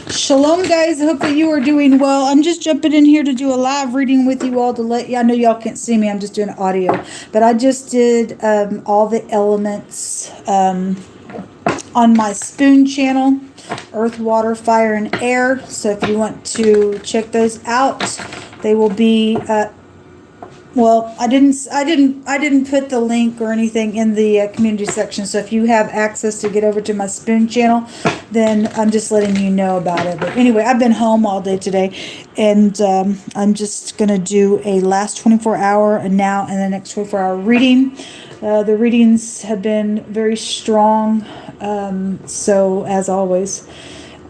Shalom, guys. I hope that you are doing well. I'm just jumping in here to do a live reading with you all to let you. I know y'all can't see me. I'm just doing audio. But I just did all the elements on my spoon channel. Earth, water, fire, and air. So if you want to check those out, they will be well, I didn't put the link or anything in the community section. So if you have access to get over to my spoon channel, then I'm just letting you know about it. But anyway, I've been home all day today, and I'm just gonna do a last 24-hour, and now and the next 24-hour reading. The readings have been very strong, so as always.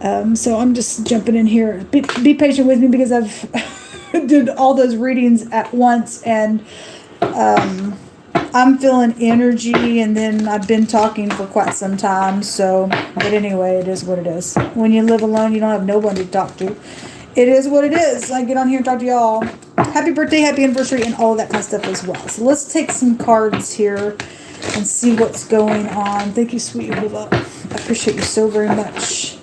So I'm just jumping in here. Be patient with me because I've did all those readings at once, and I'm feeling energy, and then I've been talking for quite some time. So, but anyway, it is what it is. When you live alone, you don't have nobody to talk to. It is what it is. I get on here and talk to y'all. Happy birthday, happy anniversary, and all of that kind of stuff as well. So let's take some cards here and see what's going on. Thank you, sweetie. Hold up. I appreciate you so very much.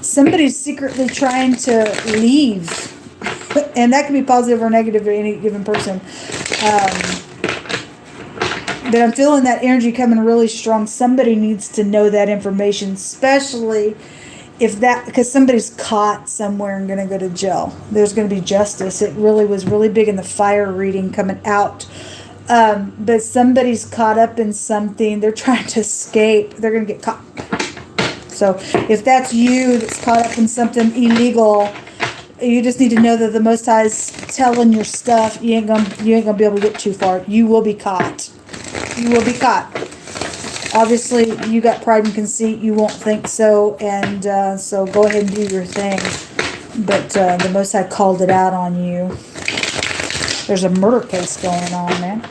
Somebody's secretly trying to leave. And that can be positive or negative for any given person. But I'm feeling that energy coming really strong. Somebody needs to know that information, especially if that, because somebody's caught somewhere and going to go to jail. There's going to be justice. It really was really big in the fire reading coming out. But somebody's caught up in something. They're trying to escape. They're going to get caught. So if that's you that's caught up in something illegal, you just need to know that the Most High's telling your stuff. You ain't gonna be able to get too far. You will be caught. You will be caught. Obviously, you got pride and conceit. You won't think so, and so go ahead and do your thing. But the Most High called it out on you. There's a murder case going on, man.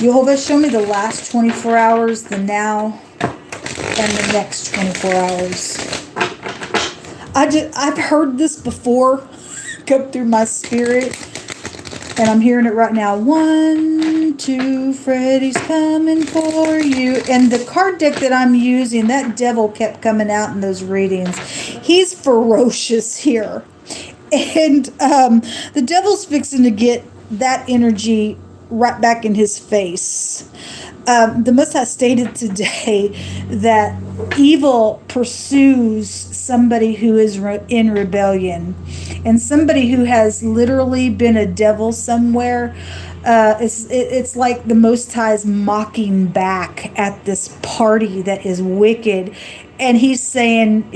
Jehovah, show me the last 24 hours, the now, and the next 24 hours. I've heard this before come through my spirit, and I'm hearing it right now. 1, 2, Freddy's coming for you. And the card deck that I'm using, that devil kept coming out in those readings. He's ferocious here. And the devil's fixing to get that energy right back in his face. The Most High stated today that evil pursues somebody who is in rebellion, and somebody who has literally been a devil somewhere. It's like the Most High is mocking back at this party that is wicked, and he's saying,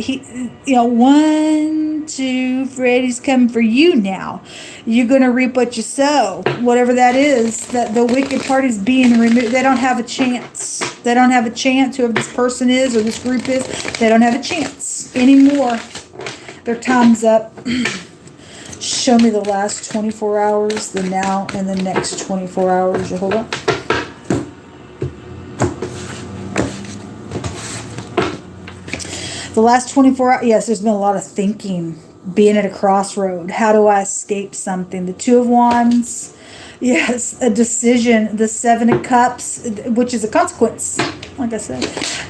1, 2, Freddy's coming for you now. You're going to reap what you sow. Whatever that is, that the wicked party's being removed. They don't have a chance. They don't have a chance. Whoever this person is or this group is, they don't have a chance anymore. Their time's up. Show me the last 24 hours, the now, and the next 24 hours. Hold on. The last 24 hours, yes, there's been a lot of thinking, being at a crossroad. How do I escape something? The Two of Wands, yes, a decision. The Seven of Cups, which is a consequence, like I said.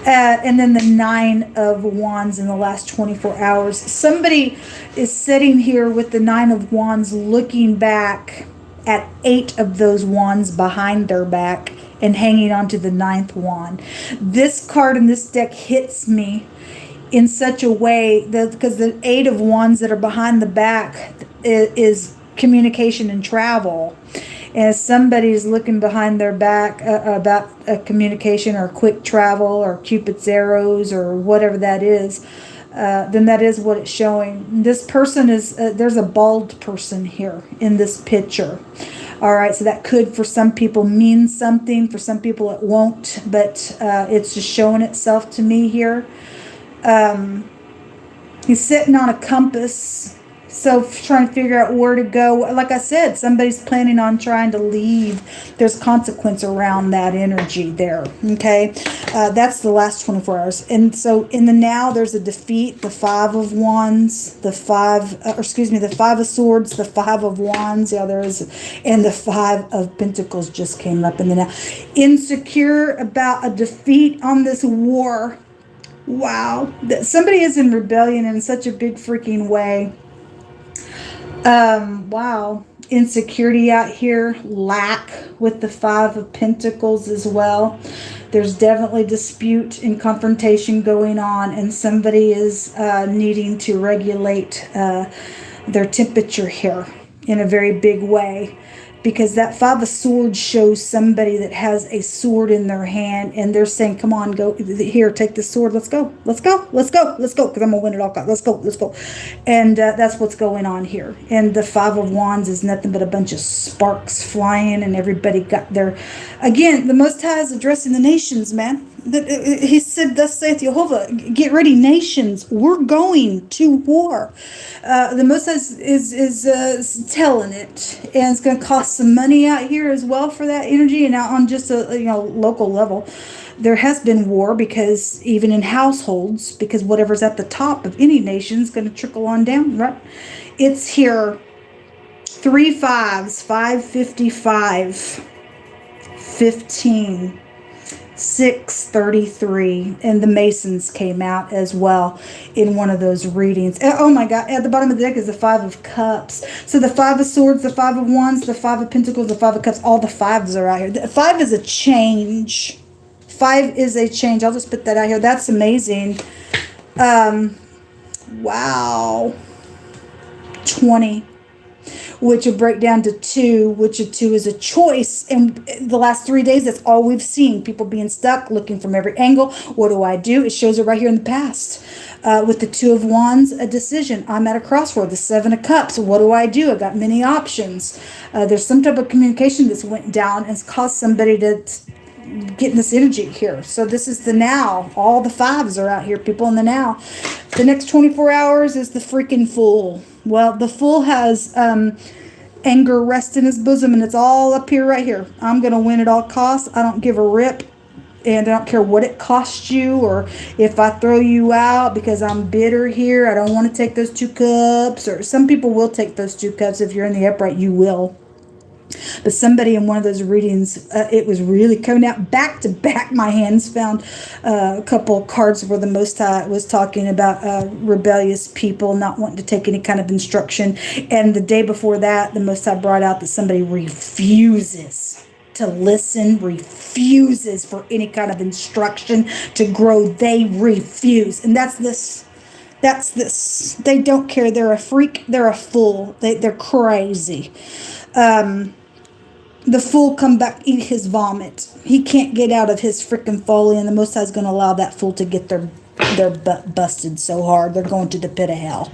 And then the Nine of Wands in the last 24 hours. Somebody is sitting here with the Nine of Wands looking back at 8 of those wands behind their back and hanging on to the 9th wand. This card in this deck hits me in such a way that, because the 8 of Wands that are behind the back is communication and travel. And if somebody's looking behind their back about a communication or quick travel or Cupid's arrows or whatever that is, then that is what it's showing. This person is, there's a bald person here in this picture. All right, so that could, for some people, mean something. For some people, it won't. But it's just showing itself to me here. He's sitting on a compass, so trying to figure out where to go. Like I said, somebody's planning on trying to leave. There's consequence around that energy there. Okay, that's the last 24 hours. And so in the now, there's a defeat. The 5 of Wands, the 5 of Swords, the 5 of Wands. Yeah, there is, and the 5 of Pentacles just came up in the now. Insecure about a defeat on this war. Wow. Somebody is in rebellion in such a big freaking way. Wow. Insecurity out here, lack with the Five of Pentacles as well. There's definitely dispute and confrontation going on, and somebody is needing to regulate their temperature here in a very big way. Because that Five of Swords shows somebody that has a sword in their hand, and they're saying, come on, go here, take the sword, let's go, let's go, let's go, let's go, because I'm going to win it all, let's go, let's go. And that's what's going on here. And the Five of Wands is nothing but a bunch of sparks flying, and everybody got their, again, the Most High is addressing the nations, man. He said, thus saith Jehovah, get ready, nations, we're going to war. The Most High is telling it, and it's going to cost some money out here as well for that energy. And out on just a local level, there has been war, because even in households, because whatever's at the top of any nation is going to trickle on down, right? It's here, 3 5s, 555, 15. 633, and the Masons came out as well in one of those readings. Oh my God, at the bottom of the deck is the Five of Cups. So the Five of Swords, the Five of Wands, the Five of Pentacles, the Five of Cups, all the fives are out here. The five is a change. Five is a change. I'll just put that out here. That's amazing. Wow. 20. Which will break down to 2, which a 2 is a choice. And the last 3 days, that's all we've seen. People being stuck, looking from every angle. What do I do? It shows it right here in the past. With the Two of Wands, a decision. I'm at a crossroad. The Seven of Cups. What do I do? I got many options. There's some type of communication that's went down and it's caused somebody to get in this energy here. So this is the now. All the fives are out here, people, in the now. The next 24 hours is the freaking Fool. Well, the Fool has anger rest in his bosom, and it's all up here, right here. I'm going to win at all costs. I don't give a rip, and I don't care what it costs you, or if I throw you out because I'm bitter here. I don't want to take those 2 cups, or some people will take those 2 cups. If you're in the upright, you will. But somebody in one of those readings, it was really coming out back to back. My hands found a couple cards where the Most High was talking about rebellious people not wanting to take any kind of instruction. And the day before that, the Most High brought out that somebody refuses to listen, refuses for any kind of instruction to grow. They refuse. And that's this. That's this. They don't care. They're a freak. They're a fool. They're crazy. The Fool come back, eat his vomit. He can't get out of his freaking folly, and the Most High is going to allow that fool to get their butt busted so hard they're going to the pit of hell.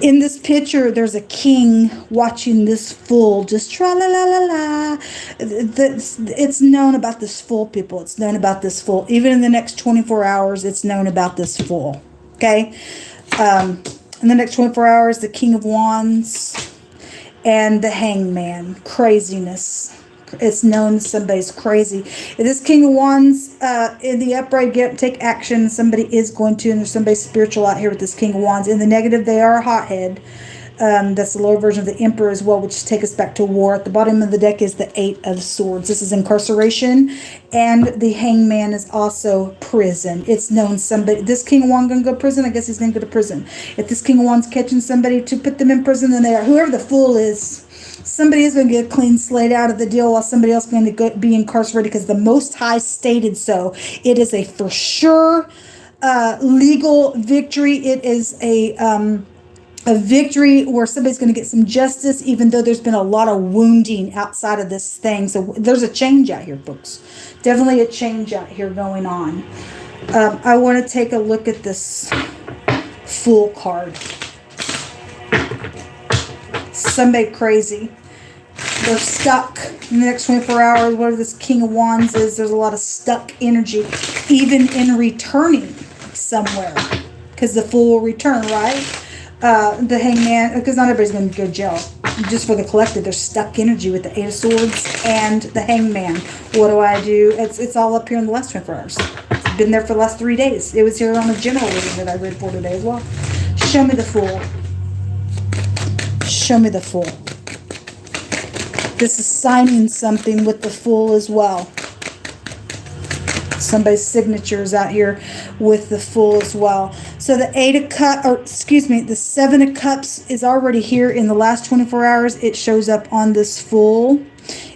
In this picture, there's a king watching this fool just tra-la-la-la-la. It's known about this fool, people. It's known about this fool. Even in the next 24 hours, it's known about this fool. Okay? In the next 24 hours, the King of Wands and the Hangman. Craziness. It's known somebody's crazy. If this King of Wands in the upright, get up, take action. Somebody is going to, and there's somebody spiritual out here with this King of Wands. In the negative, they are a hothead. That's the lower version of the Emperor as well, which takes us back to war. At the bottom of the deck is the Eight of Swords. This is incarceration, and the Hangman is also prison. It's known somebody, this King of Wands going to go to prison, I guess he's going to go to prison. If this King of Wands catching somebody to put them in prison, then they are, whoever the fool is, somebody is going to get a clean slate out of the deal, while somebody else is going to be incarcerated, because the Most High stated so. It is a for sure legal victory. It is a victory where somebody's going to get some justice, even though there's been a lot of wounding outside of this thing. So there's a change out here, folks. Definitely a change out here going on. I want to take a look at this Fool card. Somebody crazy. They're stuck in the next 24 hours. Whatever this King of Wands is, there's a lot of stuck energy, even in returning somewhere, because the Fool will return, right? The Hangman, because not everybody's going to go to jail. Just for the collective, there's stuck energy with the Eight of Swords and the Hangman. What do I do? It's all up here in the last 24 hours. It's been there for the last 3 days. It was here on the general reading that I read for today as well. Show me the Fool. Show me the Fool. This is signing something with the Fool as well. Somebody's signature is out here with the Fool as well. So the the Seven of Cups is already here in the last 24 hours. It shows up on this Fool,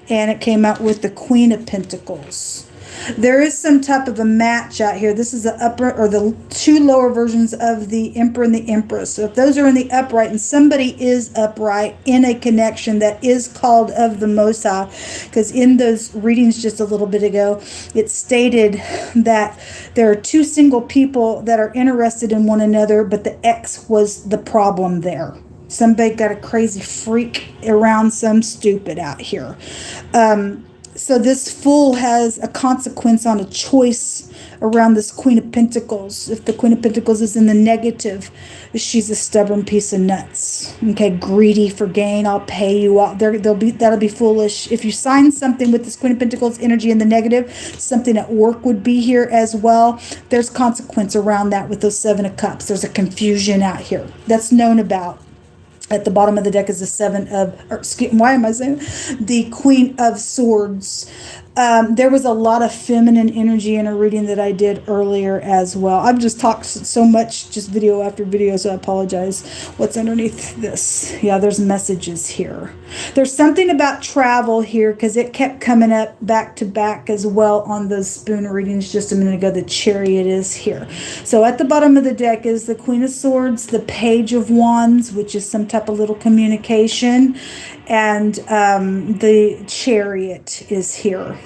and it came out with the Queen of Pentacles. There is some type of a match out here. This is the upper or the two lower versions of the Emperor and the Empress. So if those are in the upright and somebody is upright in a connection that is called of the Most High, because in those readings just a little bit ago, it stated that there are two single people that are interested in one another, but the ex was the problem there. Somebody got a crazy freak around some stupid out here. So this Fool has a consequence on a choice around this Queen of Pentacles. If the Queen of Pentacles is in the negative, she's a stubborn piece of nuts. Okay, greedy for gain. I'll pay you off. That'll be foolish. If you sign something with this Queen of Pentacles energy in the negative, something at work would be here as well. There's consequence around that with those Seven of Cups. There's a confusion out here that's known about. At the bottom of the deck is the the Queen of Swords. There was a lot of feminine energy in a reading that I did earlier as well. I've just talked so much, just video after video, so I apologize. What's underneath this? Yeah, there's messages here. There's something about travel here because it kept coming up back to back as well on those spoon readings just a minute ago. The Chariot is here. So at the bottom of the deck is the Queen of Swords, the Page of Wands, which is some type of little communication, and the Chariot is here.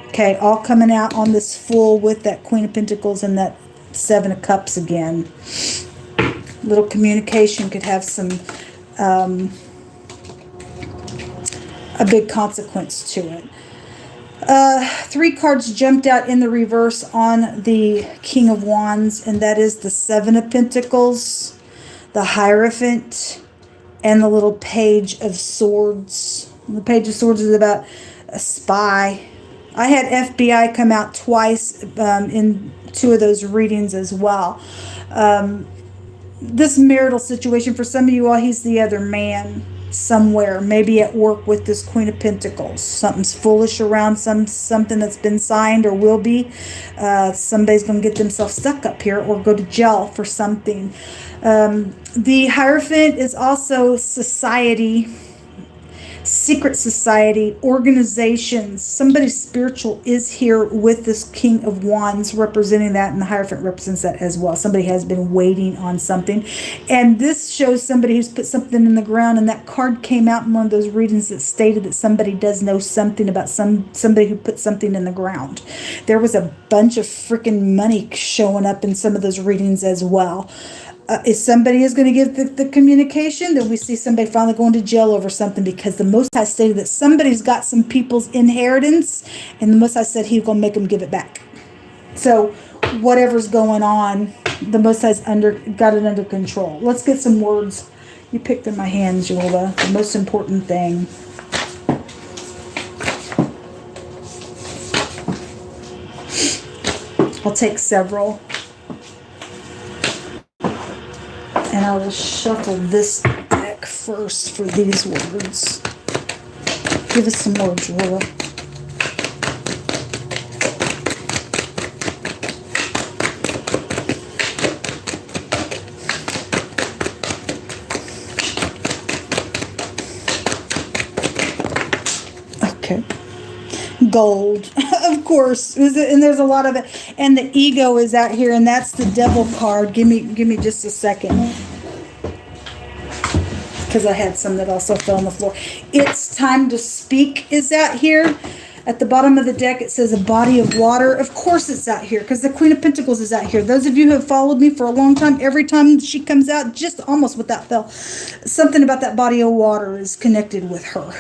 Okay, all coming out on this Fool with that Queen of Pentacles and that Seven of Cups again. Little communication could have some a big consequence to it. 3 cards jumped out in the reverse on the King of Wands, and that is the Seven of Pentacles, the Hierophant, and the little Page of Swords. And the Page of Swords is about a spy. I had FBI come out twice in 2 of those readings as well. This marital situation, for some of you all, he's the other man somewhere, maybe at work with this Queen of Pentacles. Something's foolish around something that's been signed or will be. Somebody's going to get themselves stuck up here or go to jail for something. The Hierophant is also society, secret society, organizations. Somebody spiritual is here with this King of Wands representing that, and the Hierophant represents that as well. Somebody has been waiting on something, and this shows somebody who's put something in the ground, and that card came out in one of those readings that stated that somebody does know something about somebody who put something in the ground. There was a bunch of freaking money showing up in some of those readings as well. If somebody is going to give the communication, then we see somebody finally going to jail over something, because the Most High stated that somebody's got some people's inheritance, and the Most High said he's going to make them give it back. So whatever's going on, the Most High's got it under control. Let's get some words. You picked in my hands, Yola. The most important thing. I'll take several. And I will shuffle this deck first for these words. Give us some words, Willa. Okay. Gold, of course, and there's a lot of it, and the Ego is out here, and that's the Devil card. Give me just a second, because I had some that also fell on the floor. It's Time to Speak is out here. At the bottom of the deck, it says a body of water. Of course it's out here, because the Queen of Pentacles is out here. Those of you who have followed me for a long time, every time she comes out, just almost without fail, something about that body of water is connected with her.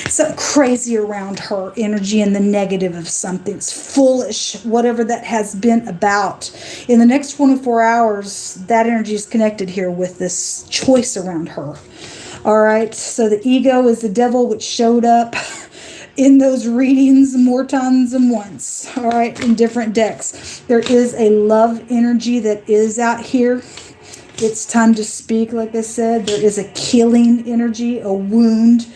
Something crazy around her energy, and the negative of something. It's foolish, whatever that has been about. In the next 24 hours, that energy is connected here with this choice around her. All right, so the Ego is the Devil, which showed up in those readings more times than once. All right, in different decks. There is a love energy that is out here. It's time to speak, like I said. There is a killing energy, a wound.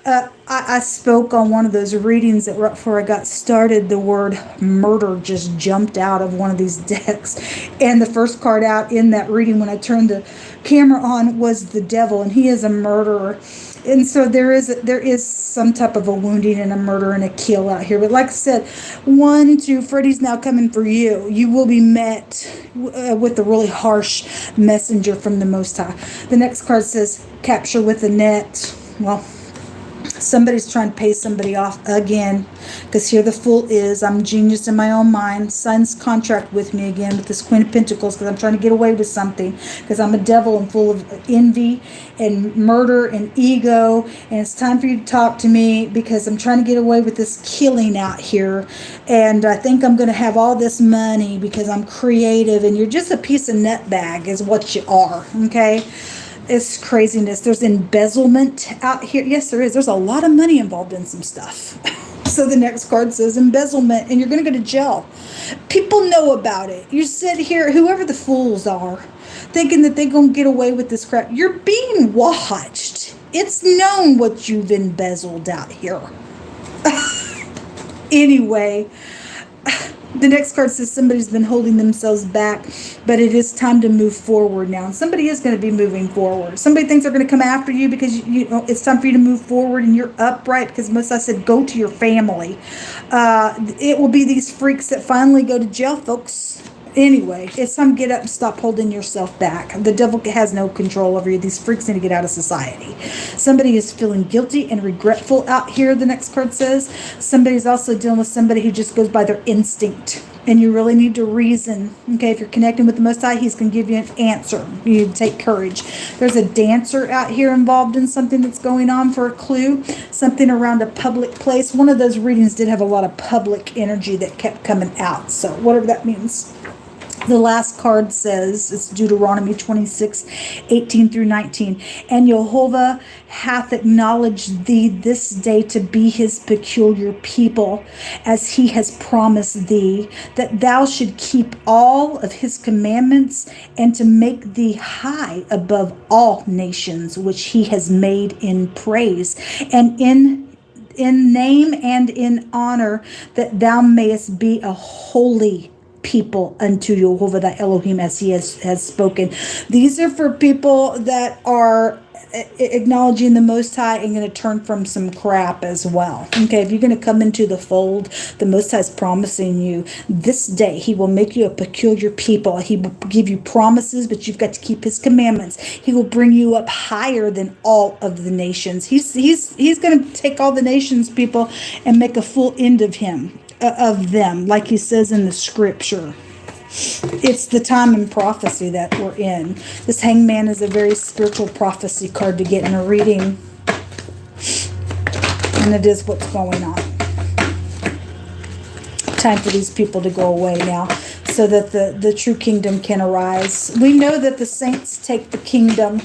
I spoke on one of those readings that right before I got started, the word murder just jumped out of one of these decks. And the first card out in that reading when I turned the camera on was the devil, and he is a murderer. And so there is some type of a wounding and a murder and a kill out here. But like I said, 1, 2, Freddie's now coming for you. You will be met with a really harsh messenger from the Most High. The next card says capture with a net. Well, somebody's trying to pay somebody off again, because here the Fool is. I'm genius in my own mind. Signs contract with me again with this Queen of Pentacles, because I'm trying to get away with something, because I'm a devil and full of envy and murder and ego, and it's time for you to talk to me, because I'm trying to get away with this killing out here, and I think I'm going to have all this money because I'm creative, and you're just a piece of nutbag is what you are, okay? It's craziness. There's embezzlement out here. Yes, there is. There's a lot of money involved in some stuff. So the next card says embezzlement, and you're going to go to jail. People know about it. You sit here, whoever the fools are, thinking that they're going to get away with this crap. You're being watched. It's known what you've embezzled out here. Anyway, the next card says somebody's been holding themselves back, but it is time to move forward now. And somebody is going to be moving forward. Somebody thinks they're going to come after you because you know it's time for you to move forward and you're upright, because most I said go to your family. It will be these freaks that finally go to jail, folks. Anyway, it's time to get up and stop holding yourself back. The devil has no control over you. These freaks need to get out of society. Somebody is feeling guilty and regretful out here, the next card says. Somebody's also dealing with somebody who just goes by their instinct. And you really need to reason. Okay, if you're connecting with the Most High, He's going to give you an answer. You need to take courage. There's a dancer out here involved in something that's going on for a clue. Something around a public place. One of those readings did have a lot of public energy that kept coming out. So whatever that means. The last card says, it's Deuteronomy 26:18-19. And Jehovah hath acknowledged thee this day to be his peculiar people, as he has promised thee, that thou should keep all of his commandments, and to make thee high above all nations, which he has made in praise, and in name and in honor, that thou mayest be a holy people unto Jehovah thy Elohim, as he has spoken. These are for people that are acknowledging the Most High and going to turn from some crap as well. Okay, if you're going to come into the fold, the Most High is promising you this day He will make you a peculiar people. He will give you promises, but you've got to keep His commandments. He will bring you up higher than all of the nations. He's going to take all the nations, people, and make a full end of them, like He says in the Scripture. It's the time in prophecy that we're in. This Hangman is a very spiritual prophecy card to get in a reading. And it is what's going on. Time for these people to go away now, so that the true kingdom can arise. We know that the saints take the kingdom.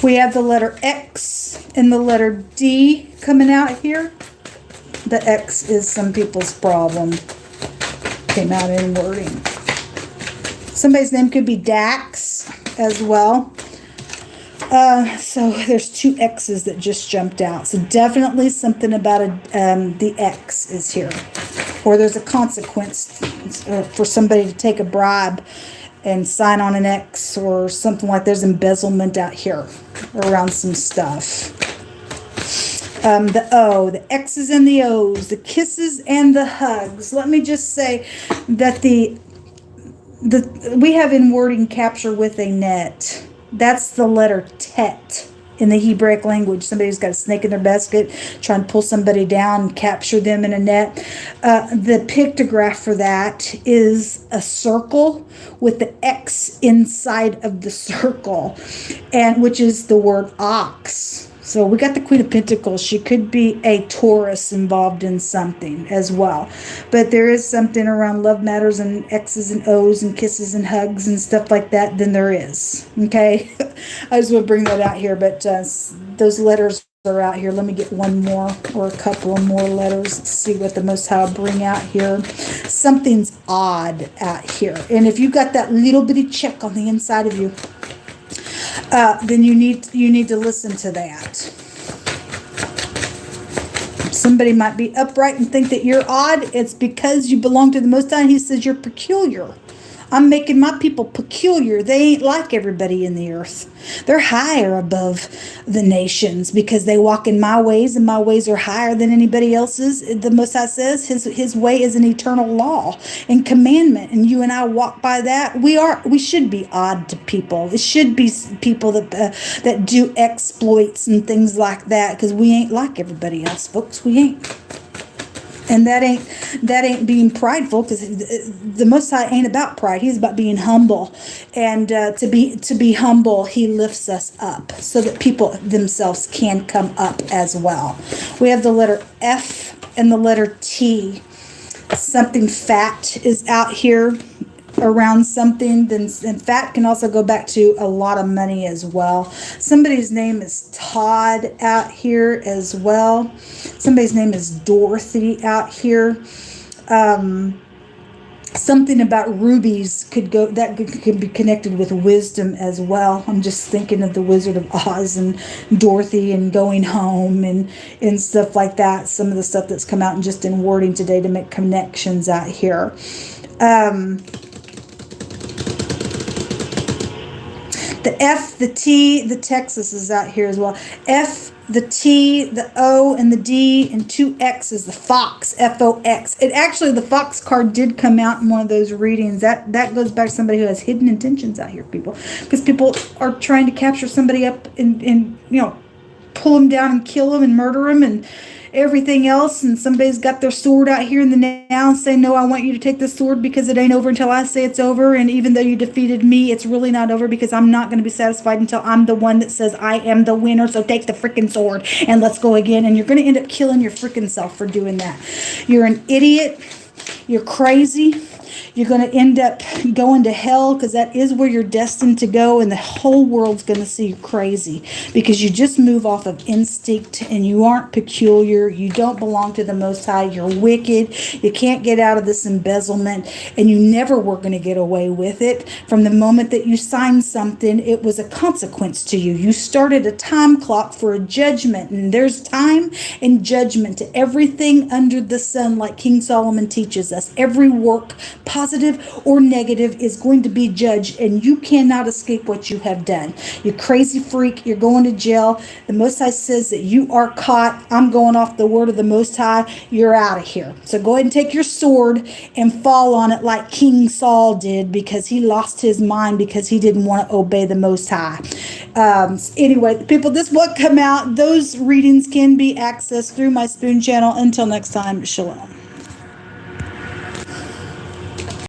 We have the letter X and the letter D coming out here. The X is some people's problem. Came out in wording. Somebody's name could be Dax as well. So there's 2 X's that just jumped out. So definitely something about the X is here. Or there's a consequence for somebody to take a bribe and sign on an X or something like. There's embezzlement out here around some stuff. The O, the X's and the O's, the kisses and the hugs. Let me just say that we have in wording capture with a net. That's the letter Tet in the Hebraic language. Somebody's got a snake in their basket, trying to pull somebody down and capture them in a net. The pictograph for that is a circle with the X inside of the circle, and which is the word ox. So we got the Queen of Pentacles. She could be a Taurus involved in something as well. But there is something around love matters and X's and O's and kisses and hugs and stuff like that. Then there is. Okay? I just want to bring that out here. But those letters are out here. Let me get one more or a couple of more letters. Let's see what the Most High will bring out here. Something's odd out here. And if you got that little bitty check on the inside of you, then you need to listen to that. Somebody might be upright and think that you're odd. It's because you belong to the Most High. He says you're peculiar. I'm making my people peculiar. They ain't like everybody in the earth. They're higher above the nations because they walk in my ways, and my ways are higher than anybody else's. The Most High says his way is an eternal law and commandment, and you and I walk by that. We should be odd to people. It should be people that do exploits and things like that, because we ain't like everybody else, folks. We ain't. And that ain't being prideful, because the Most High ain't about pride. He's about being humble, and to be humble, He lifts us up so that people themselves can come up as well. We have the letter F and the letter T. Something fat is out here around something. Then, and fat can also go back to a lot of money as well. Somebody's name is Todd out here as well. Somebody's name is Dorothy out here. Something about rubies could be connected with wisdom as well. I'm just thinking of the Wizard of Oz and Dorothy and going home and stuff like that. Some of the stuff that's come out and just in wording today to make connections out here. The F, the T, the Texas is out here as well. F, the T, the O, and the D, and 2 X's, the Fox, F-O-X. It actually, the Fox card did come out in one of those readings. That goes back to somebody who has hidden intentions out here, people. Because people are trying to capture somebody up and pull them down and kill them and murder them and everything else. And somebody's got their sword out here in the now and say, no, I want you to take the sword because it ain't over until I say it's over. And even though you defeated me, it's really not over, because I'm not going to be satisfied until I'm the one that says I am the winner. So take the freaking sword and let's go again. And you're going to end up killing your freaking self for doing that. You're an idiot. You're crazy. You're going to end up going to hell, because that is where you're destined to go, and the whole world's going to see you crazy because you just move off of instinct, and you aren't peculiar. You don't belong to the Most High. You're wicked. You can't get out of this embezzlement, and you never were going to get away with it. From the moment that you signed something, it was a consequence to you. You started a time clock for a judgment, and there's time and judgment to everything under the sun, like King Solomon teaches us. Every work, positive or negative, is going to be judged, and you cannot escape what you have done. You crazy freak, you're going to jail. The Most High says that you are caught. I'm going off the word of the Most High. You're out of here. So go ahead and take your sword and fall on it like King Saul did, because he lost his mind because he didn't want to obey the Most High. Anyway, people, this book come out. Those readings can be accessed through my Spoon channel. Until next time, shalom.